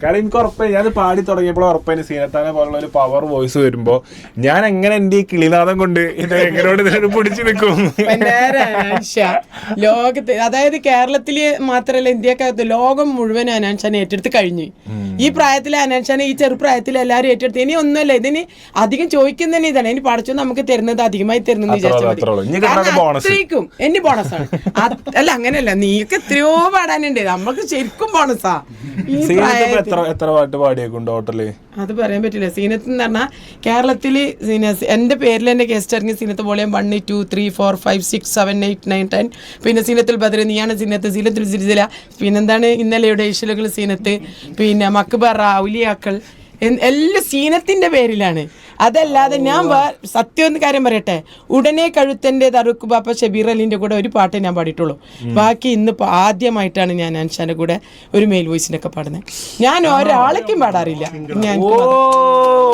കാരണം എനിക്ക് ഉറപ്പായി ഞാൻ പാടി തുടങ്ങിയപ്പോൾ ഉറപ്പായി സീനത്താനെ പോലുള്ള ഒരു പവർ വോയിസ് വരുമ്പോ ഞാൻ എങ്ങനെ എന്റെ ഈ കിളിനാദം കൊണ്ട് ഇത് എങ്ങനെയോട് ഇതിനോട് പിടിച്ചു നിൽക്കും. ലോകത്ത് അതായത് കേരളത്തില് മാത്രല്ല ഇന്ത്യക്കകത്ത് ലോകം മുഴുവൻ അനാൻഷാനെ ഏറ്റെടുത്ത് കഴിഞ്ഞു. ഈ പ്രായത്തിലെ അനാൻഷാനെ ഈ ചെറുപ്രായത്തിൽ എല്ലാവരും ഏറ്റെടുത്ത് ഇനി ഒന്നുമല്ല, ഇതിന് അധികം ചോദിക്കുന്നതന്നെ ഇതാണ്. ഇനി പഠിച്ചു നമുക്ക് തരുന്നത് അധികമായി തരുന്നത് അത്രയ്ക്കും എന്റെ ബോണസാണ്. അല്ല അങ്ങനെയല്ല, നീക്ക് എത്രയോ പാടാനുണ്ട്, നമ്മൾക്ക് ശരിക്കും ബോണസാ. അത് പറയാൻ പറ്റില്ല. സീനത്ത് എന്ന് പറഞ്ഞാൽ കേരളത്തില് എന്റെ പേരിൽ എന്റെ ഗസ്റ്റ് ഇറങ്ങിയ സീനത്ത് പോലെ 1, 2, 3, 4, 5, 6, 7, 8, 9, 10. പിന്നെ സീനത്തുൽ ബദർ, നീയാണ് സീനത്ത്, സീനത്തുൽ സിൽസില, പിന്നെന്താണ് ഇന്നലെയുടെ ഇഷലുകൾ സീനത്ത്, പിന്നെ മക്ബറ, ഔലിയാക്കൾ, എല്ലാം സീനത്തിന്റെ പേരിലാണ്. അതല്ലാതെ ഞാൻ സത്യം കാര്യം പറയട്ടെ, ഉടനെ കഴുത്തന്റെ തറുക്ക് ബാപ്പ ഷബീർ അലിന്റെ കൂടെ ഒരു പാട്ടേ ഞാൻ പാടിയിട്ടുള്ളൂ. ബാക്കി ഇന്നിപ്പോൾ ആദ്യമായിട്ടാണ് ഞാൻ അൻഷാന്റെ കൂടെ ഒരു മെയിൽ വോയിസിനൊക്കെ പാടുന്നത്. ഞാൻ ഒരാളേക്കും പാടാറില്ല. ഞാൻ